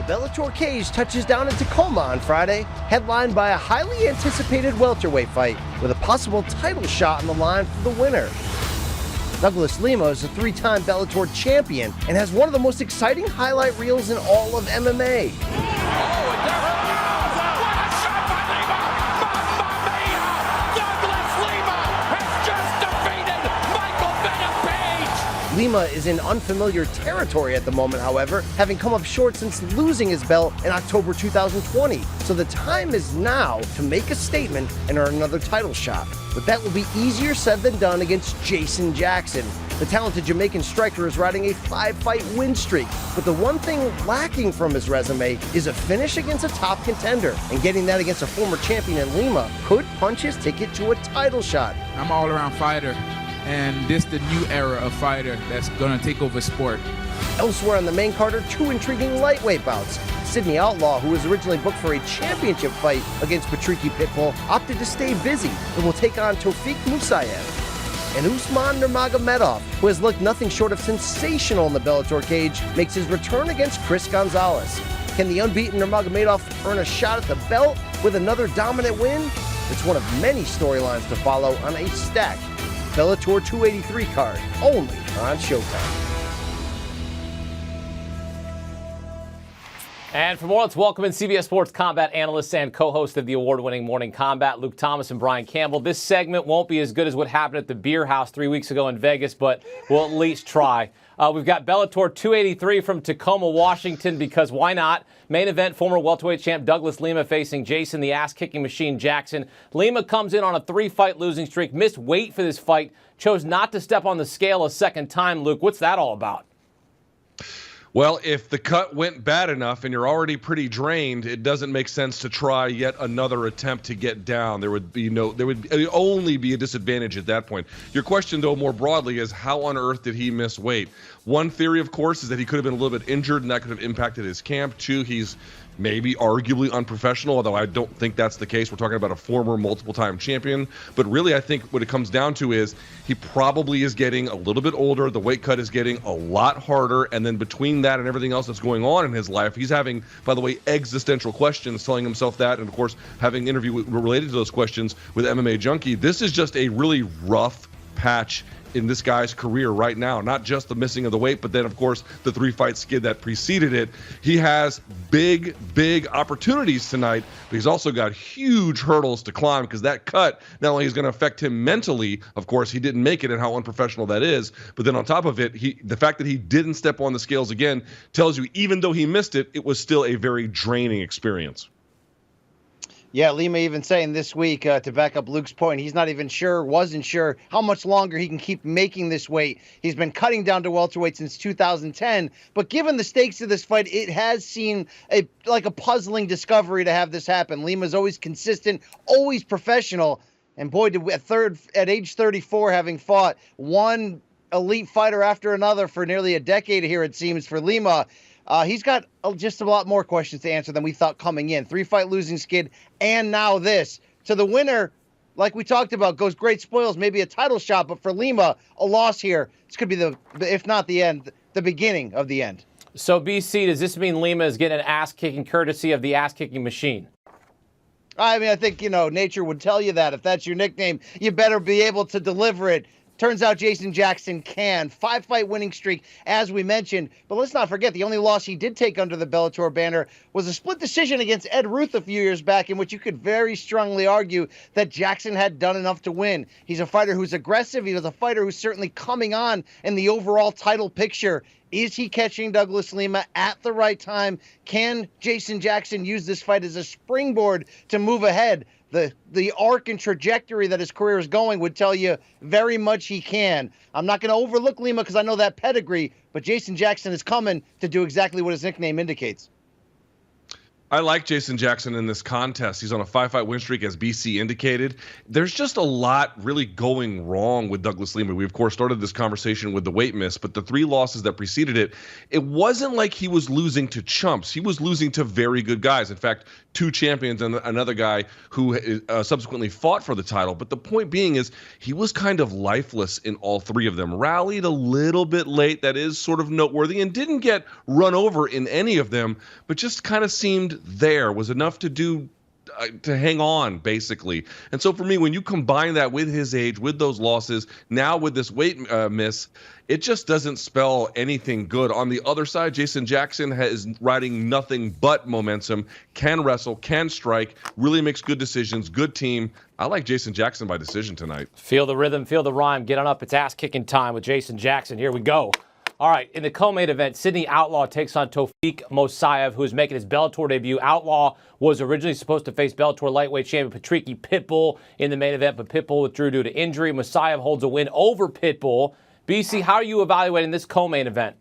Bellator cage touches down in Tacoma on Friday, headlined by a highly anticipated welterweight fight with a possible title shot on the line for the winner. Douglas Lima is a three-time Bellator champion and has one of the most exciting highlight reels in all of MMA. Lima is in unfamiliar territory at the moment, however, having come up short since losing his belt in October 2020. So the time is now to make a statement and earn another title shot. But that will be easier said than done against Jason Jackson. The talented Jamaican striker is riding a 5-fight win streak, but the one thing lacking from his resume is a finish against a top contender, and getting that against a former champion in Lima could punch his ticket to a title shot. I'm an all-around fighter, and this the new era of fighter that's gonna take over sport. Elsewhere on the main card are two intriguing lightweight bouts. Sydney Outlaw, who was originally booked for a championship fight against PATRICKY PITBULL, opted to stay busy and will take on Tofik Musayev. And USMAN NURMAGOMEDOV, who has looked nothing short of sensational in the Bellator cage, makes his return against GONZALEZ. Can the unbeaten NURMAGOMEDOV earn a shot at the belt with another dominant win? It's one of many storylines to follow on a stacked Bellator 283 card, only on Showtime. And for more, let's welcome in CBS Sports combat analyst and co-host of the award-winning Morning Combat, Luke Thomas and Brian Campbell. This segment won't be as good as what happened at the Beer House 3 weeks ago in Vegas, but we'll at least try. We've got Bellator 283 from Tacoma, Washington, because why not? Main event, former welterweight champ Douglas Lima facing Jason the ass-kicking machine Jackson. Lima comes in on a 3-fight losing streak, missed weight for this fight, chose not to step on the scale a second time. Luke, what's that all about? Well, if the cut went bad enough and you're already pretty drained, it doesn't make sense to try yet another attempt to get down. There would only be a disadvantage at that point. Your question, though, more broadly is how on earth did he miss weight? One theory, of course, is that he could have been a little bit injured and that could have impacted his camp. Two, he's maybe arguably unprofessional, although I don't think that's the case. We're talking about a former multiple-time champion. But really, I think what it comes down to is he probably is getting a little bit older. The weight cut is getting a lot harder. And then between that and everything else that's going on in his life, he's having, by the way, existential questions, telling himself that. And, of course, having an interview related to those questions with MMA Junkie. This is just a really rough patch in this guy's career right now. Not just the missing of the weight, but then, of course, the 3-fight skid that preceded it. He has big opportunities tonight, but he's also got huge hurdles to climb because that cut not only is going to affect him mentally, of course, he didn't make it and how unprofessional that is, but then on top of it, the fact that he didn't step on the scales again tells you even though he missed it, it was still a very draining experience. Yeah, Lima even saying this week, to back up Luke's point, he's not even sure, wasn't sure how much longer he can keep making this weight. He's been cutting down to welterweight since 2010, but given the stakes of this fight, it has seemed like a puzzling discovery to have this happen. Lima's always consistent, always professional, and boy, at age 34, having fought one elite fighter after another for nearly a decade here, it seems, for Lima, he's got just a lot more questions to answer than we thought coming in. 3-fight losing skid, and now this. To the winner, like we talked about, goes great spoils, maybe a title shot, but for Lima, a loss here. This could be if not the end, the beginning of the end. So, BC, does this mean Lima is getting an ass-kicking courtesy of the ass-kicking machine? I mean, I think, nature would tell you that. If that's your nickname, you better be able to deliver it. Turns out Jason Jackson can. 5-fight winning streak, as we mentioned. But let's not forget, the only loss he did take under the Bellator banner was a split decision against Ed Ruth a few years back, in which you could very strongly argue that Jackson had done enough to win. He's a fighter who's aggressive. He was a fighter who's certainly coming on in the overall title picture. Is he catching Douglas Lima at the right time? Can Jason Jackson use this fight as a springboard to move ahead? The arc and trajectory that his career is going would tell you very much he can. I'm not going to overlook Lima because I know that pedigree, but Jason Jackson is coming to do exactly what his nickname indicates. I like Jason Jackson in this contest. He's on a 5-fight win streak, as BC indicated. There's just a lot really going wrong with Douglas Lima. We, of course, started this conversation with the weight miss, but the 3 losses that preceded it, it wasn't like he was losing to chumps. He was losing to very good guys. In fact, 2 champions and another guy who subsequently fought for the title. But the point being is he was kind of lifeless in all 3 of them. Rallied a little bit late, that is sort of noteworthy, and didn't get run over in any of them, but just kind of seemed there, was enough to do to hang on, basically. And so for me, when you combine that with his age, with those losses, now with this weight miss, it just doesn't spell anything good. On the other side, Jason Jackson is riding nothing but momentum, can wrestle, can strike, really makes good decisions, good team. I like Jason Jackson by decision tonight. Feel the rhythm, feel the rhyme. Get on up. It's ass-kicking time with Jason Jackson. Here we go. All right, in the co-main event, Sydney Outlaw takes on Tofik Mosayev, who is making his Bellator debut. Outlaw was originally supposed to face Bellator lightweight champion PATRICKY PITBULL in the main event, but PITBULL withdrew due to injury. Mosayev holds a win over PITBULL. BC, how are you evaluating this co-main event?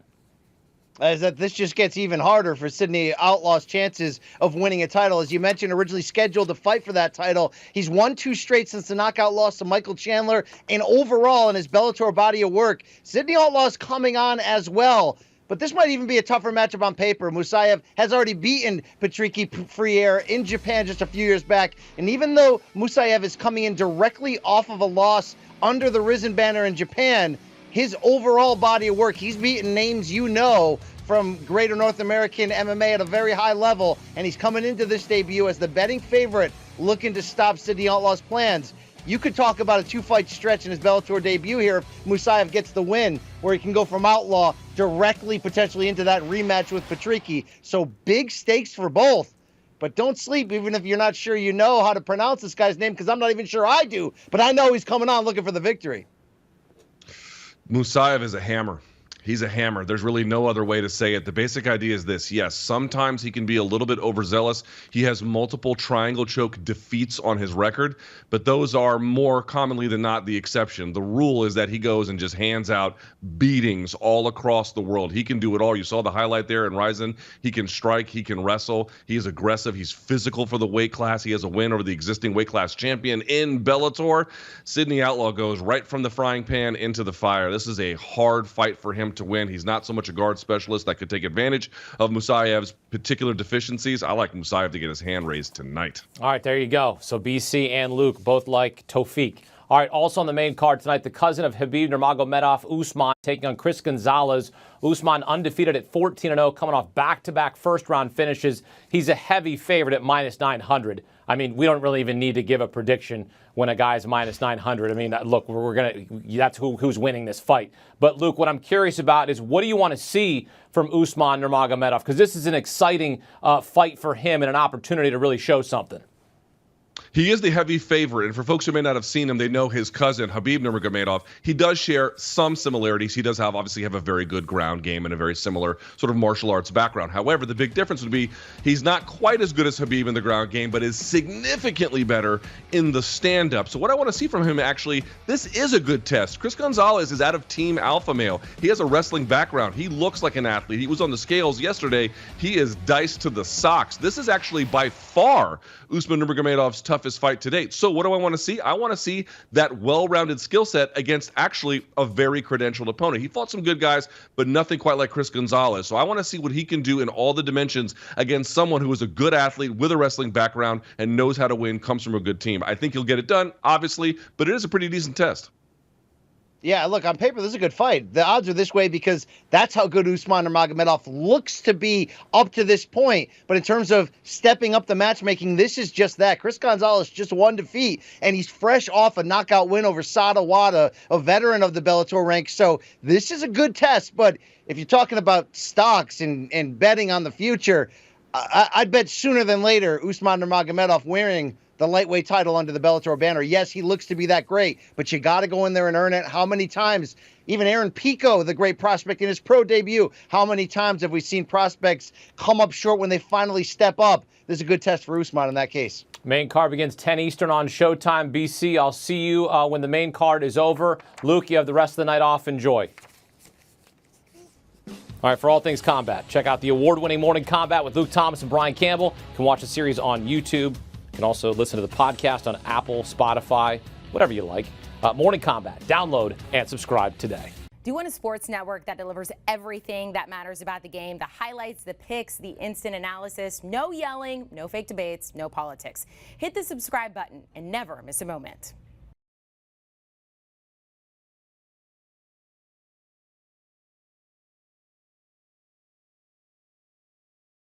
Is that this just gets even harder for Sydney Outlaw's chances of winning a title. As you mentioned, originally scheduled to fight for that title. He's won 2 straight since the knockout loss to Michael Chandler. And overall, in his Bellator body of work, Sydney Outlaw's coming on as well. But this might even be a tougher matchup on paper. Mosayev has already beaten PATRICKY Freire in Japan just a few years back. And even though Mosayev is coming in directly off of a loss under the Risen banner in Japan, his overall body of work, he's beaten names you know from greater North American MMA at a very high level, and he's coming into this debut as the betting favorite looking to stop Sydney Outlaw's plans. You could talk about a 2-fight stretch in his Bellator debut here if Mosayev gets the win, where he can go from Outlaw directly potentially into that rematch with PATRICKY. So big stakes for both. But don't sleep, even if you're not sure you know how to pronounce this guy's name, because I'm not even sure I do. But I know he's coming on looking for the victory. Mosayev is a hammer. He's a hammer. There's really no other way to say it. The basic idea is this. Yes, sometimes he can be a little bit overzealous. He has multiple triangle choke defeats on his record, but those are more commonly than not the exception. The rule is that he goes and just hands out beatings all across the world. He can do it all. You saw the highlight there in Ryzen. He can strike. He can wrestle. He is aggressive. He's physical for the weight class. He has a win over the existing weight class champion in Bellator. Sydney Outlaw goes right from the frying pan into the fire. This is a hard fight for him to win. He's not so much a guard specialist that could take advantage of Musayev's particular deficiencies. I like Mosayev to get his hand raised tonight. All right, there you go. So BC and Luke both like Tofik. All right, also on the main card tonight, the cousin of Khabib Nurmagomedov, Usman, taking on Chris Gonzalez. Usman undefeated at 14-0, coming off back-to-back first-round finishes. He's a heavy favorite at -900. I mean, we don't really even need to give a prediction when a guy's -900. I mean, look, that's who's winning this fight. But Luke, what I'm curious about is what do you want to see from Usman Nurmagomedov? Because this is an exciting fight for him and an opportunity to really show something. He is the heavy favorite, and for folks who may not have seen him, they know his cousin, Khabib Nurmagomedov. He does share some similarities. He does obviously have a very good ground game and a very similar sort of martial arts background. However, the big difference would be he's not quite as good as Khabib in the ground game, but is significantly better in the stand-up. So what I want to see from him, actually, this is a good test. Chris Gonzalez is out of Team Alpha Male. He has a wrestling background. He looks like an athlete. He was on the scales yesterday. He is diced to the socks. This is actually by far Usman Nurmagomedov's toughest fight to date. So what do I want to see? I want to see that well-rounded skill set against actually a very credentialed opponent. He fought some good guys, but nothing quite like Chris Gonzalez. So I want to see what he can do in all the dimensions against someone who is a good athlete with a wrestling background and knows how to win, comes from a good team. I think he'll get it done, obviously, but it is a pretty decent test. Yeah, look, on paper, this is a good fight. The odds are this way because that's how good Usman Nurmagomedov looks to be up to this point. But in terms of stepping up the matchmaking, this is just that. Chris Gonzalez just 1 defeat, and he's fresh off a knockout win over Sada Wada, a veteran of the Bellator ranks. So this is a good test. But if you're talking about stocks and betting on the future, I'd bet sooner than later Usman Nurmagomedov wearing the lightweight title under the Bellator banner. Yes, he looks to be that great, but you got to go in there and earn it. How many times, even Aaron Pico, the great prospect in his pro debut, how many times have we seen prospects come up short when they finally step up? This is a good test for Usman in that case. Main card begins 10 Eastern on Showtime. BC, I'll see you when the main card is over. Luke, you have the rest of the night off. Enjoy. All right, for all things combat, check out the award-winning Morning Combat with Luke Thomas and Brian Campbell. You can watch the series on YouTube. You can also listen to the podcast on Apple, Spotify, whatever you like. Morning Combat. Download and subscribe today. Do you want a sports network that delivers everything that matters about the game? The highlights, the picks, the instant analysis, no yelling, no fake debates, no politics. Hit the subscribe button and never miss a moment.